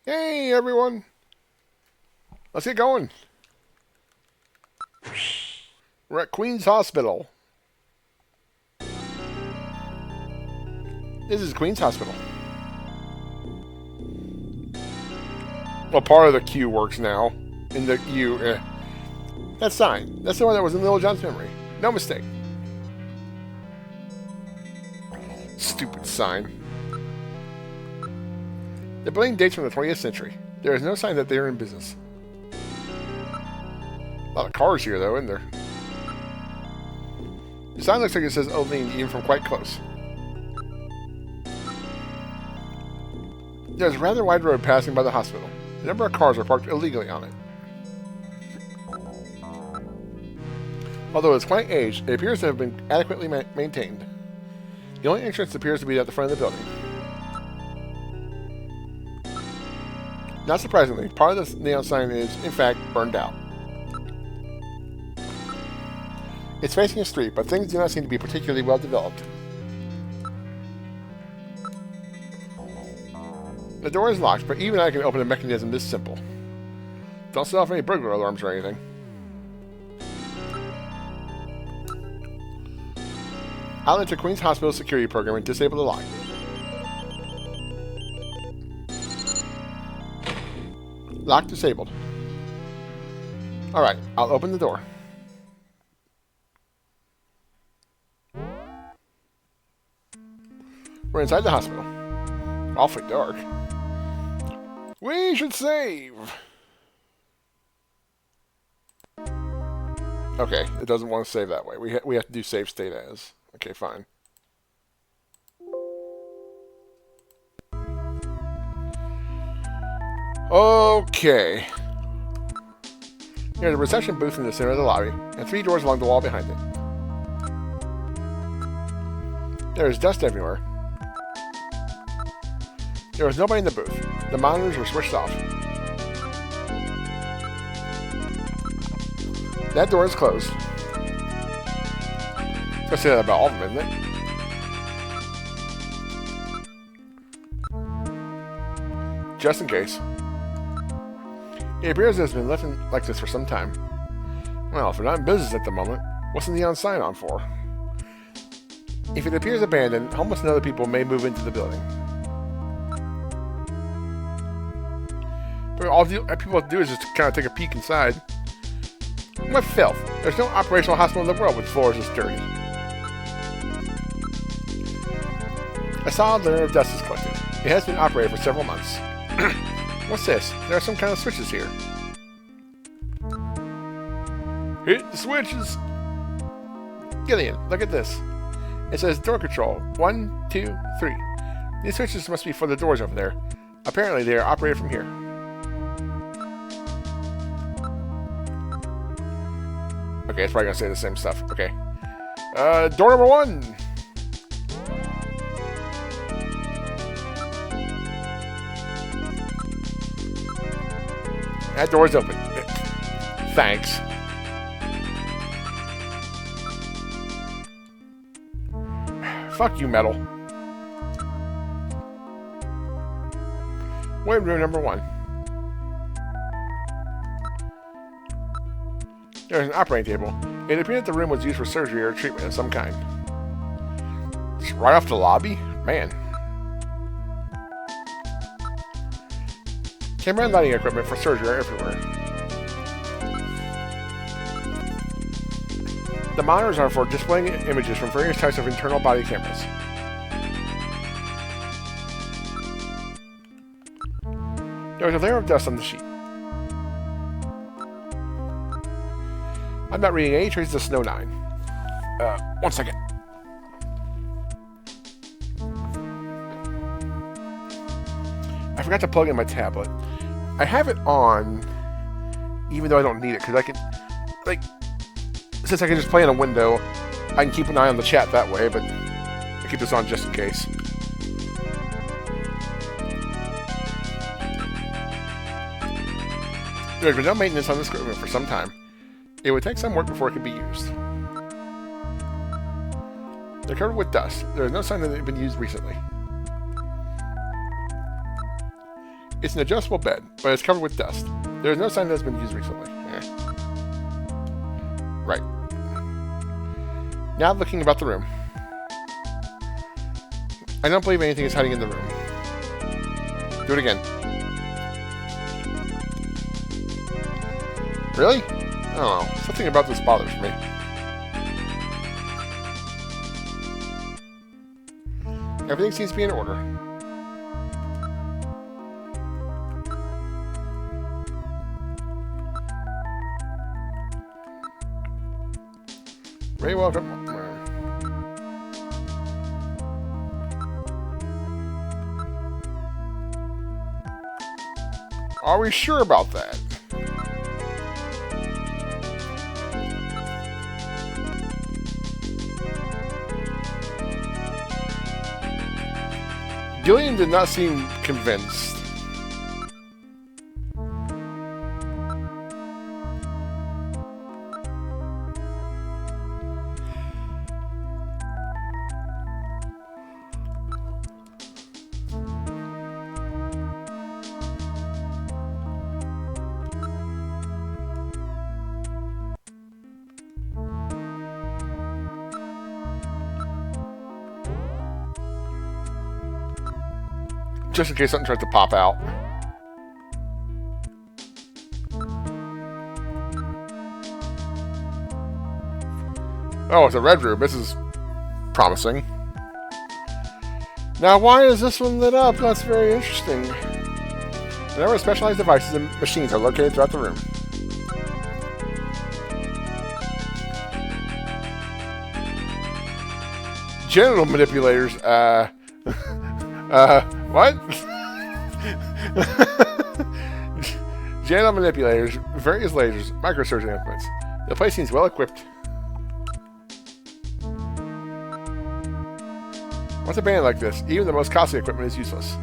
Hey, everyone. Let's get going. We're at Queen's Hospital. This is Queen's Hospital. Well, part of the Q works now. In the U, that sign. That's the one that was in Little John's memory. No mistake. Stupid sign. The building dates from the 20th century. There is no sign that they are in business. A lot of cars here, though, isn't there? The sign looks like it says Olean even from quite close. There's a rather wide road passing by the hospital. A number of cars are parked illegally on it. Although it's quite aged, it appears to have been adequately maintained. The only entrance appears to be at the front of the building. Not surprisingly, part of the neon sign is, in fact, burned out. It's facing a street, but things do not seem to be particularly well developed. The door is locked, but even I can open a mechanism this simple. Don't set off any burglar alarms or anything. I'll enter Queen's Hospital security program and disable the lock. Lock disabled. Alright, I'll open the door. We're inside the hospital. Awfully dark. We should save! Okay, it doesn't want to save that way. We have to do save state as. Okay, fine. Okay. There's a reception booth in the center of the lobby, and 3 doors along the wall behind it. There is dust everywhere. There was nobody in the booth. The monitors were switched off. That door is closed. I say that about all of them, isn't it? Just in case. It appears it has been left like this for some time. Well, if they're not in business at the moment, what's the neon sign on for? If it appears abandoned, homeless and other people may move into the building. But all people have to do is just kind of take a peek inside. What filth! There's no operational hospital in the world with floors this dirty. A solid layer of dust is collected. It has been operated for several months. What's this? There are some kind of switches here. Hit the switches! Gillian, look at this. It says door control. 1, 2, 3. These switches must be for the doors over there. Apparently they are operated from here. Okay, it's probably gonna say the same stuff. Okay. Door number 1! That door's open. Thanks. Fuck you, metal. We're in room number 1. There's an operating table. It appeared that the room was used for surgery or treatment of some kind. Just right off the lobby? Man. Camera and lighting equipment for surgery are everywhere. The monitors are for displaying images from various types of internal body cameras. There was a layer of dust on the sheet. I'm not reading any traces of Snow 9. 1 second. I forgot to plug in my tablet. I have it on, even though I don't need it, because I can, since I can just play in a window, I can keep an eye on the chat that way, but I keep this on just in case. There's been no maintenance on this equipment for some time. It would take some work before it could be used. They're covered with dust. There is no sign that they've been used recently. It's an adjustable bed, but it's covered with dust. There is no sign that it's been used recently. Right. Now looking about the room. I don't believe anything is hiding in the room. Do it again. Really? I don't know. Something about this bothers me. Everything seems to be in order. Very welcome. Are we sure about that? Gillian did not seem convinced. Just in case something tries to pop out. Oh, it's a red room. This is promising. Now, why is this one lit up? That's very interesting. A number of specialized devices and machines are located throughout the room. Genital manipulators, what? Genital manipulators, various lasers, microsurgery implements. The place seems well equipped. Once a band like this, even the most costly equipment is useless.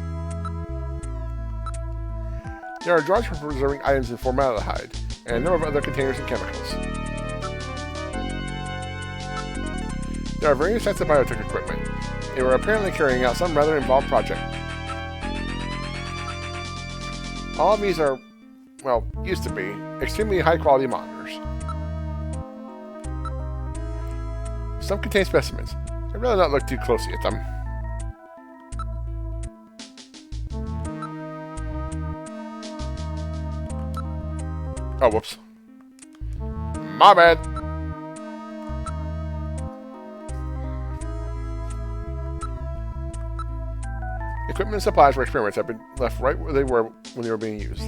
There are drawers for preserving items in formaldehyde, and a number of other containers and chemicals. There are various types of biotech equipment. They were apparently carrying out some rather involved project. All of these are, well, used to be, extremely high-quality monitors. Some contain specimens. I'd rather not look too closely at them. Oh, whoops. My bad. Equipment and supplies for experiments have been left right where they were when they were being used.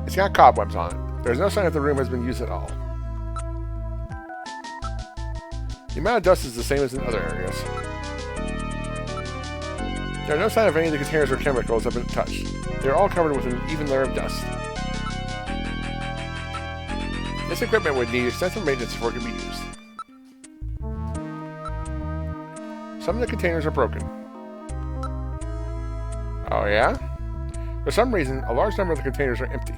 It's got cobwebs on it. There's no sign that the room has been used at all. The amount of dust is the same as in other areas. There are no signs of any of the containers or chemicals have been touched. They are all covered with an even layer of dust. This equipment would need extensive maintenance before it could be used. Some of the containers are broken. Oh yeah? For some reason, a large number of the containers are empty.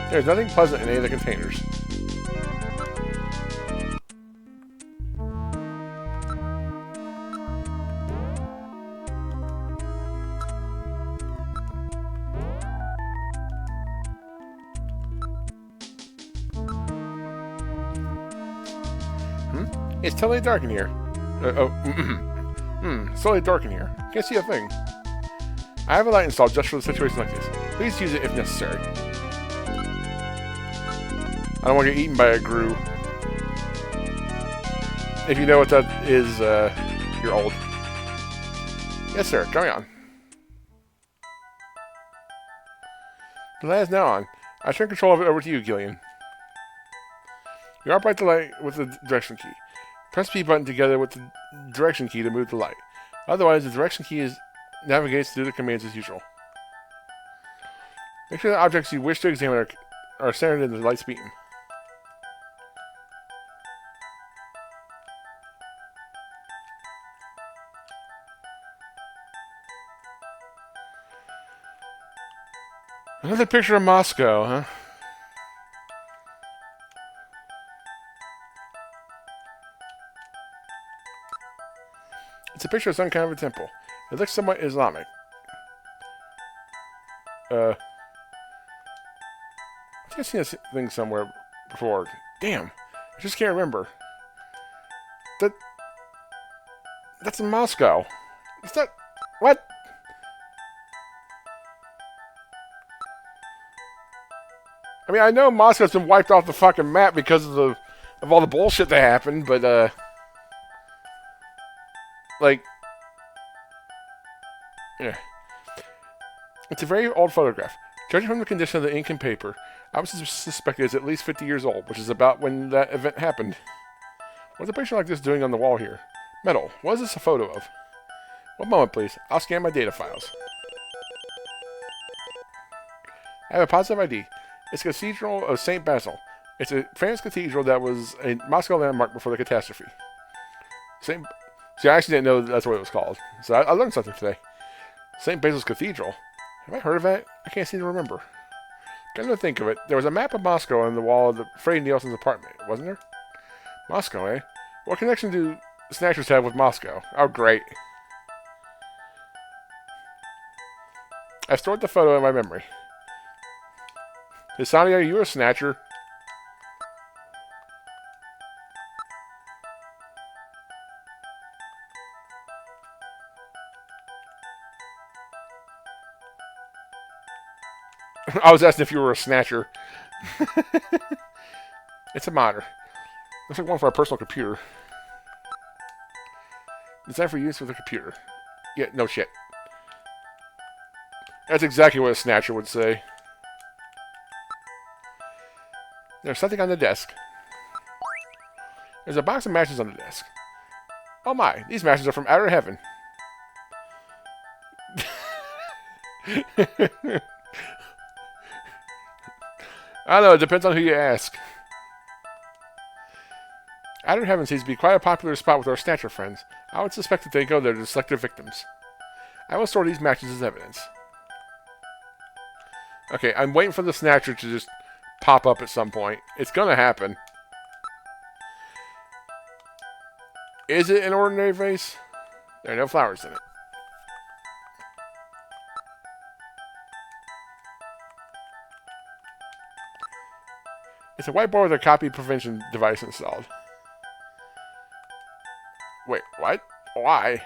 There's nothing pleasant in any of the containers. It's totally dark in here. It's totally dark in here. Can't see a thing. I have a light installed just for a situation like this. Please use it if necessary. I don't want to get eaten by a grue. If you know what that is, you're old. Yes, sir. Carry on. The light is now on. I turn control of it over to you, Gillian. You operate the light with the direction key. Press the B button together with the direction key to move the light. Otherwise, the direction key navigates through the commands as usual. Make sure the objects you wish to examine are centered in the light's beam. Another picture of Moscow, huh? It's a picture of some kind of a temple. It looks somewhat Islamic. I think I've seen this thing somewhere before. Damn, I just can't remember. That that's in Moscow. It's not. What? I mean, I know Moscow's been wiped off the fucking map because of all the bullshit that happened, but like, yeah, it's a very old photograph. Judging from the condition of the ink and paper, I would suspect it is at least 50 years old, which is about when that event happened. What's a picture like this doing on the wall here? Metal. What is this a photo of? One moment, please. I'll scan my data files. I have a positive ID. It's the Cathedral of St. Basil. It's a famous cathedral that was a Moscow landmark before the catastrophe. St. See, I actually didn't know that's what it was called. So I learned something today. St. Basil's Cathedral. Have I heard of that? I can't seem to remember. Come to think of it, there was a map of Moscow on the wall of Freddie Nielsen's apartment, wasn't there? Moscow, eh? What connection do Snatchers have with Moscow? Oh, great. I stored the photo in my memory. Hisani, are you a Snatcher? I was asking if you were a Snatcher. It's a monitor. Looks like one for our personal computer. Designed for use with a computer. Yeah, no shit. That's exactly what a Snatcher would say. There's something on the desk. There's a box of matches on the desk. Oh my, these matches are from outer heaven. I don't know, it depends on who you ask. Outer heaven seems to be quite a popular spot with our Snatcher friends. I would suspect that they go there to select their victims. I will store these matches as evidence. Okay, I'm waiting for the Snatcher to just pop up at some point. It's gonna happen. Is it an ordinary vase? There are no flowers in it. It's a whiteboard with a copy prevention device installed. Wait, what? Why?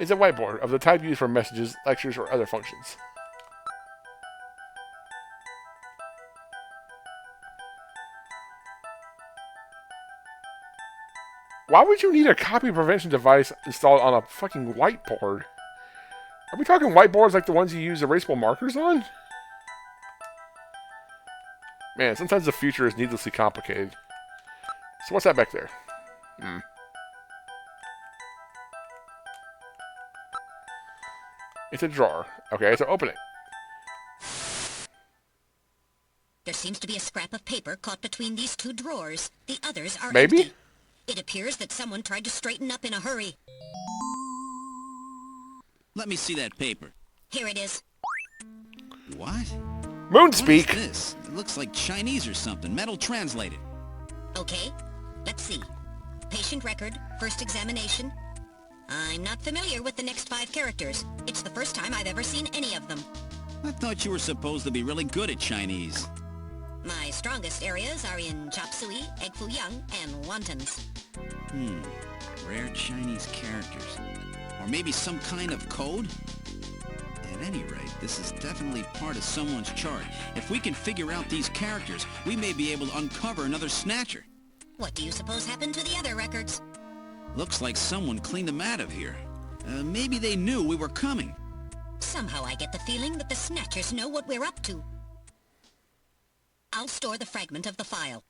It's a whiteboard of the type used for messages, lectures, or other functions. Why would you need a copy prevention device installed on a fucking whiteboard? Are we talking whiteboards like the ones you use erasable markers on? Man, sometimes the future is needlessly complicated. So what's that back there? It's a drawer. Okay, so open it. There seems to be a scrap of paper caught between these two drawers. The others are Maybe? empty. It appears that someone tried to straighten up in a hurry. Let me see that paper. Here it is. What? Moonspeak! What is this? It looks like Chinese or something. Metal translated. Okay, let's see. Patient record, first examination. I'm not familiar with the next 5 characters. It's the first time I've ever seen any of them. I thought you were supposed to be really good at Chinese. My strongest areas are in chop suey, egg foo young, and wontons. Rare Chinese characters. Or maybe some kind of code? At any rate, this is definitely part of someone's chart. If we can figure out these characters, we may be able to uncover another Snatcher. What do you suppose happened to the other records? Looks like someone cleaned them out of here. Maybe they knew we were coming. Somehow I get the feeling that the Snatchers know what we're up to. I'll store the fragment of the file.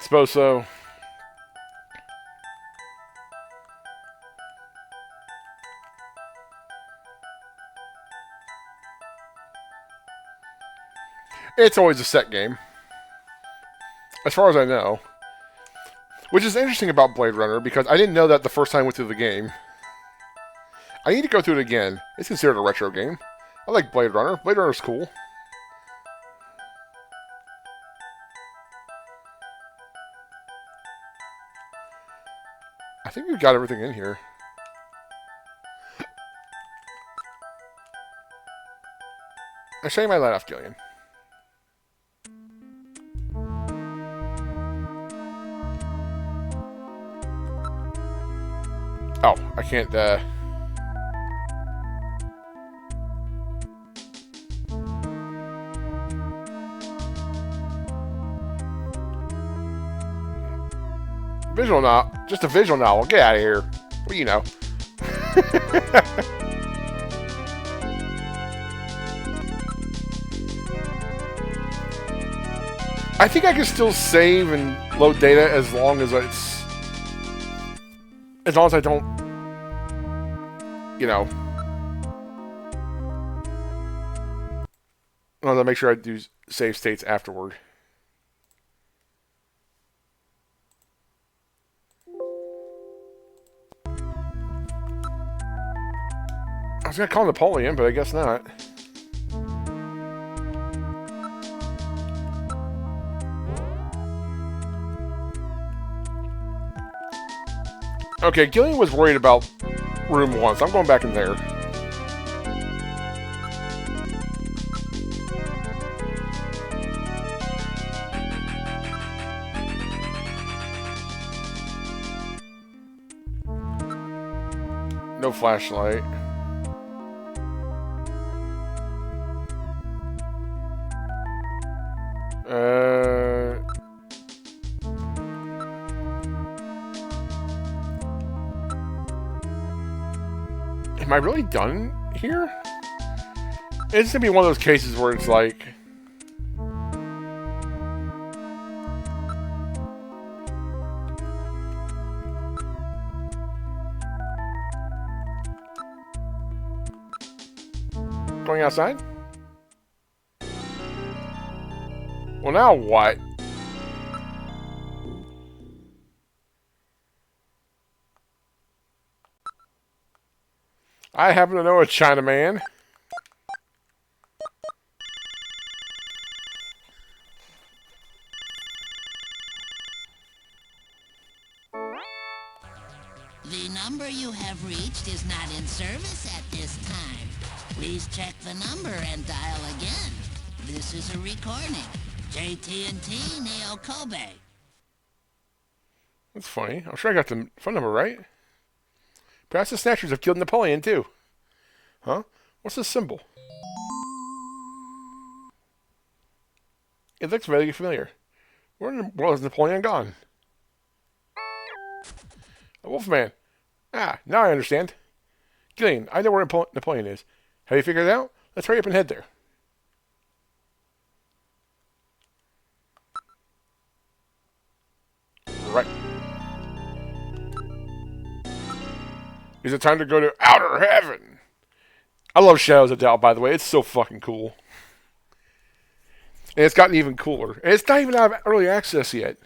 Suppose so. It's always a set game, as far as I know. Which is interesting about Blade Runner, because I didn't know that the first time I went through the game. I need to go through it again. It's considered a retro game. I like Blade Runner. Blade Runner's cool. I think we've got everything in here. I'll show you my light off, Gillian. Oh, I can't, visual novel. Just a visual novel. Get out of here. What do you know? I think I can still save and load data as long as I don't, you know, I want to make sure I do save states afterward. I was going to call Napoleon, but I guess not. Okay, Gillian was worried about room 1, so I'm going back in there. No flashlight. Am I really done here? It's gonna be one of those cases where it's like, going outside? Well, now what? I happen to know a Chinaman. The number you have reached is not in service at this time. Please check the number and dial again. This is a recording. JT&T Neo Kobe. That's funny. I'm sure I got the phone number right. Perhaps the Snatchers have killed Napoleon, too. Huh? What's this symbol? It looks very familiar. Where in the world is Napoleon gone? A Wolfman. Ah, now I understand. Gillian, I know where Napoleon is. Have you figured it out? Let's hurry up and head there. Right. Is it time to go to outer heaven? I love Shadows of Doubt, by the way. It's so fucking cool. And it's gotten even cooler. And it's not even out of early access yet.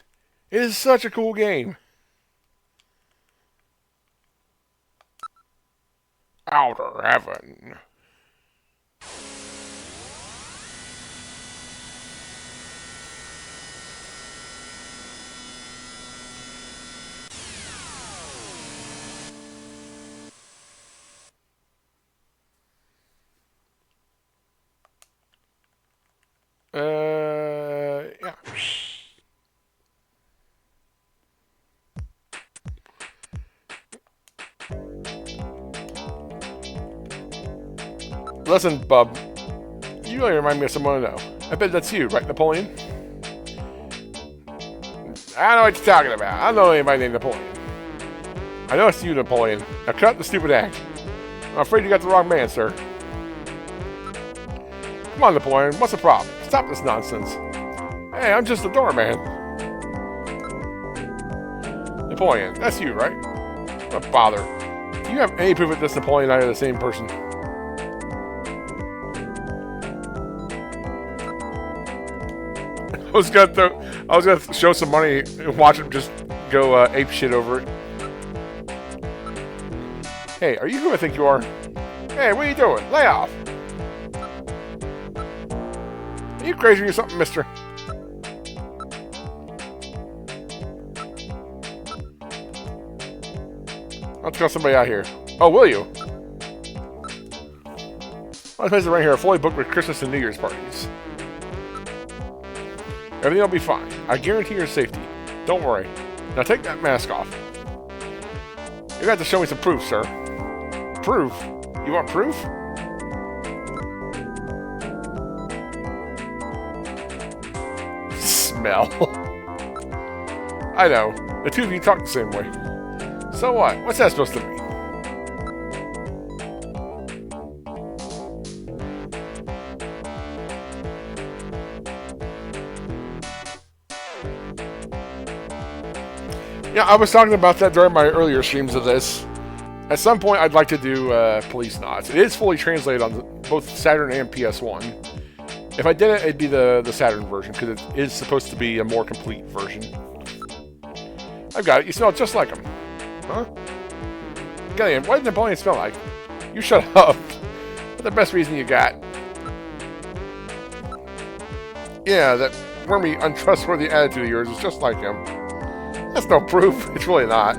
It is such a cool game. Outer heaven. Yeah. Listen, bub. You really remind me of someone I know. I bet that's you, right, Napoleon? I know what you're talking about. I don't know anybody named Napoleon. I know it's you, Napoleon. Now cut the stupid act. I'm afraid you got the wrong man, sir. Come on, Napoleon. What's the problem? Stop this nonsense. Hey, I'm just a doorman. Napoleon, that's you, right? What a bother. Do you have any proof that this Napoleon and I are the same person? I was gonna show some money and watch him just go ape shit over it. Hey, are you who I think you are? Hey, what are you doing? Lay off. Are you crazy or something, mister? Let's call somebody out here. Oh, will you? My places around here are fully booked with Christmas and New Year's parties. Everything will be fine. I guarantee your safety. Don't worry. Now take that mask off. You got to show me some proof, sir. Proof? You want proof? Smell. I know. The two of you talk the same way. So what? What's that supposed to mean? Yeah, I was talking about that during my earlier streams of this. At some point, I'd like to do Police Knots. It is fully translated on both Saturn and PS1. If I did it, it'd be the Saturn version, because it is supposed to be a more complete version. I've got it. You smell just like him. Huh? Gillian, what did Napoleon smell like? You shut up. What's the best reason you got? Yeah, that wormy, untrustworthy attitude of yours is just like him. That's no proof. It's really not.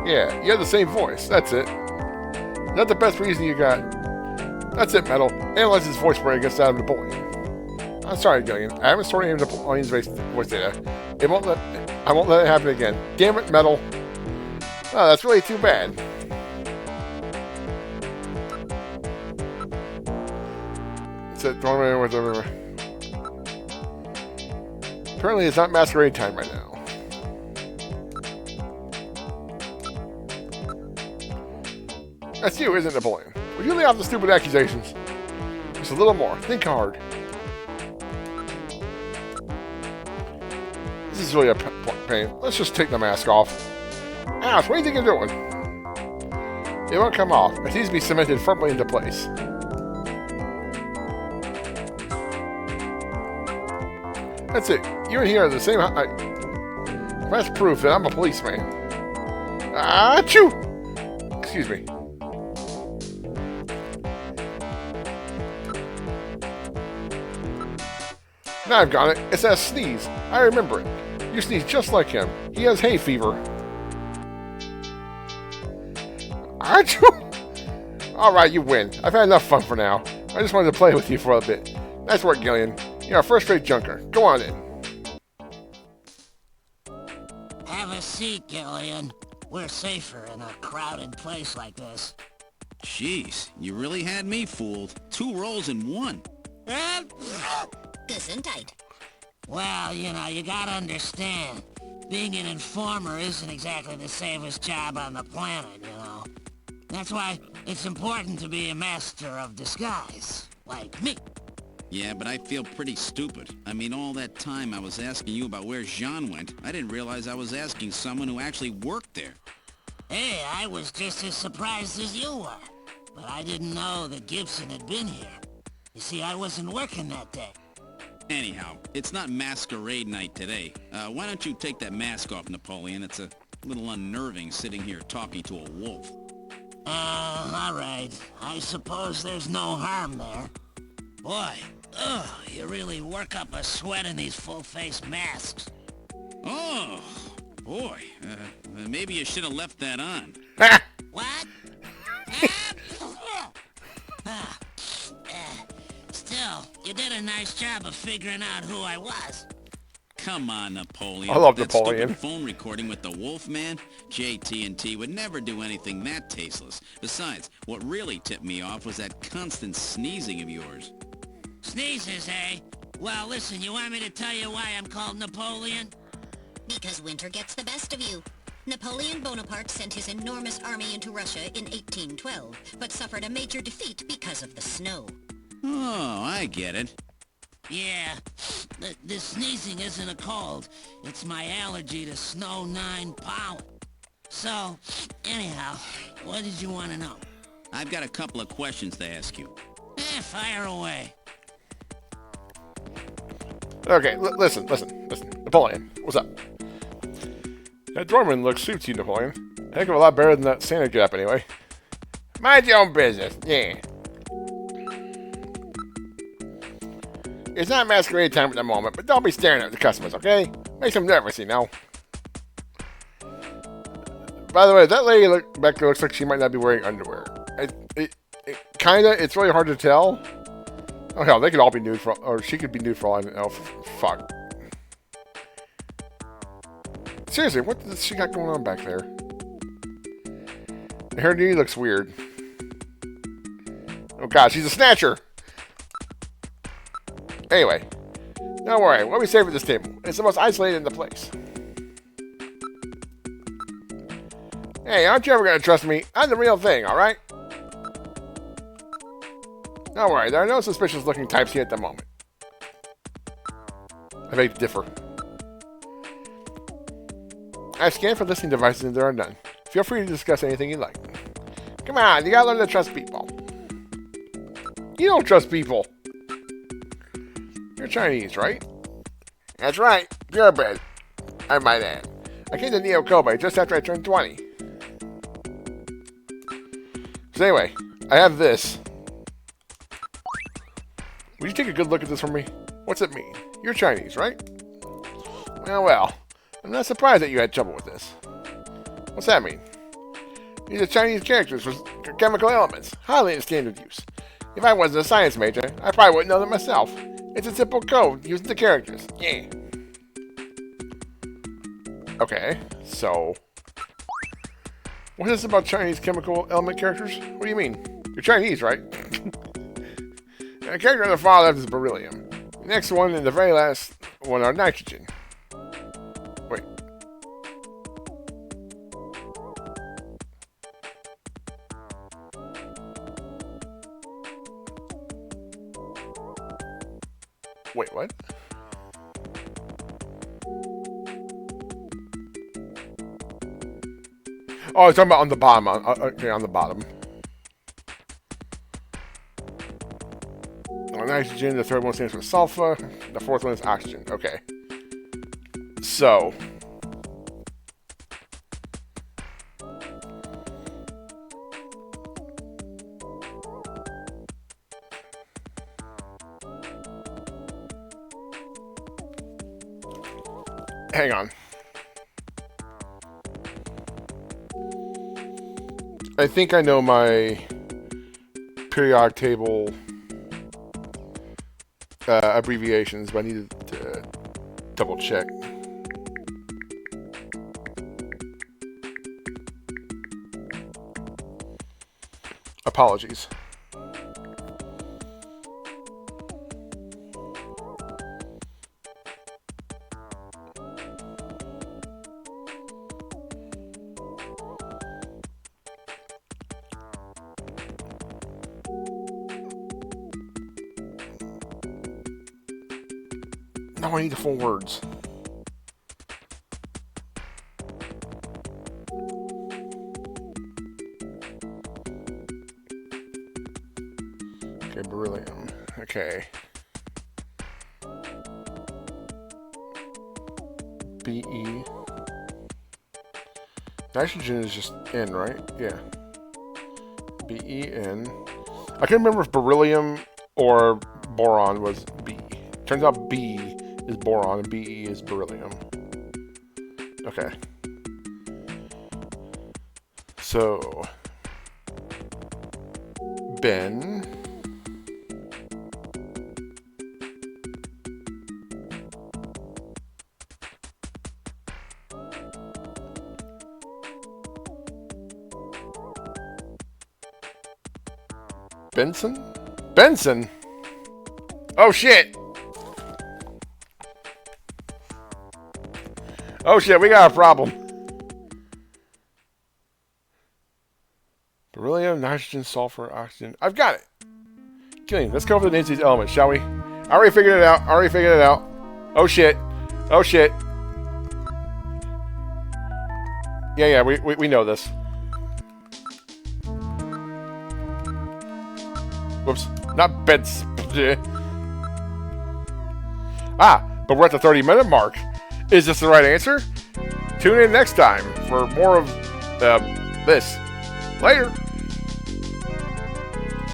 Yeah, you have the same voice. That's it. Is that the best reason you got? That's it, Metal. Analyze his voice before he gets out of Napoleon. I'm sorry, Gillian. I haven't stored any of Napoleon's voice data. I won't let it happen again. Damn it, Metal. Oh, that's really too bad. That's it. Apparently, it's not masquerade time right now. That's you, isn't it, Napoleon? Will you lay off the stupid accusations? Just a little more. Think hard. This is really a pain. Let's just take the mask off. Ash, what do you think you're doing? It won't come off. It needs to be cemented firmly into place. That's it. You and he are the same height. That's proof that I'm a policeman. Achoo! Excuse me. Now I've got it. It's that sneeze. I remember it. You sneeze just like him. He has hay fever. Achoo! Alright, you win. I've had enough fun for now. I just wanted to play with you for a bit. Nice work, Gillian. You're a first-rate junker. Go on in. Have a seat, Gillian. We're safer in a crowded place like this. Jeez, you really had me fooled. 2 roles in 1. Gesundheit. Well, you know, you gotta understand. Being an informer isn't exactly the safest job on the planet, you know. That's why it's important to be a master of disguise, like me. Yeah, but I feel pretty stupid. I mean, all that time I was asking you about where Jean went, I didn't realize I was asking someone who actually worked there. Hey, I was just as surprised as you were. But I didn't know that Gibson had been here. You see, I wasn't working that day. Anyhow, it's not masquerade night today. Why don't you take that mask off, Napoleon? It's a little unnerving sitting here talking to a wolf. All right. I suppose there's no harm there. Boy, you really work up a sweat in these full-face masks. Oh, boy. Maybe you should have left that on. What? Still, you did a nice job of figuring out who I was. Come on, Napoleon. I love that Napoleon. Stupid phone recording with the Wolfman? JT&T would never do anything that tasteless. Besides, what really tipped me off was that constant sneezing of yours. Sneezes, eh? Well, listen, you want me to tell you why I'm called Napoleon? Because winter gets the best of you. Napoleon Bonaparte sent his enormous army into Russia in 1812, but suffered a major defeat because of the snow. Oh, I get it. Yeah, the sneezing isn't a cold. It's my allergy to snow 9 pollen. So, anyhow, what did you want to know? I've got a couple of questions to ask you. Fire away. Okay, listen. Napoleon, what's up? That doorman looks suits you, Napoleon. A heck of a lot better than that Santa getup, anyway. Mind your own business, yeah. It's not masquerade time at the moment, but don't be staring at the customers, okay? Makes them nervous, you know. By the way, that lady back there looks like she might not be wearing underwear. It's really hard to tell. Oh hell, they could all be nude or she could be nude for all I know. Fuck. Seriously, what does she got going on back there? Her knee looks weird. Oh god, she's a snatcher! Anyway, don't worry, what we save at this table? It's the most isolated in the place. Hey, aren't you ever gonna trust me? I'm the real thing, alright? Don't worry, there are no suspicious looking types here at the moment. I beg to differ. I've scanned for listening devices and there are none. Feel free to discuss anything you like. Come on, you gotta learn to trust people. You don't trust people. You're Chinese, right? That's right. Purebred, I might add. I came to Neo Kobe just after I turned 20. So anyway, I have this. Would you take a good look at this for me? What's it mean? You're Chinese, right? Well, I'm not surprised that you had trouble with this. What's that mean? These are Chinese characters for chemical elements, highly in standard use. If I wasn't a science major, I probably wouldn't know them myself. It's a simple code using the characters. Yeah. Okay, so... what is this about Chinese chemical element characters? What do you mean? You're Chinese, right? The character on the far left is beryllium. The next one and the very last one are nitrogen. Wait. Wait, what? Oh, it's talking about on the bottom. Okay, on the bottom. Nitrogen, the third one stands for sulfur, the fourth one is oxygen. Okay. So. Hang on. I think I know my periodic table abbreviations, but I needed to double check. Apologies. Now I need the full words. Okay, beryllium. Okay. BE. Nitrogen is just N, right? Yeah. BEN. I can't remember if beryllium or boron was B. Turns out B is boron and BE is beryllium. Okay. So Ben. Benson? Benson? Oh shit! Oh shit, we got a problem. Beryllium, nitrogen, sulfur, oxygen. I've got it! Killing. Let's go over the names of these elements, shall we? I already figured it out. Oh shit. Oh shit. Yeah, we know this. Whoops. Not beds. But we're at the 30-minute mark. Is this the right answer? Tune in next time for more of this. Later.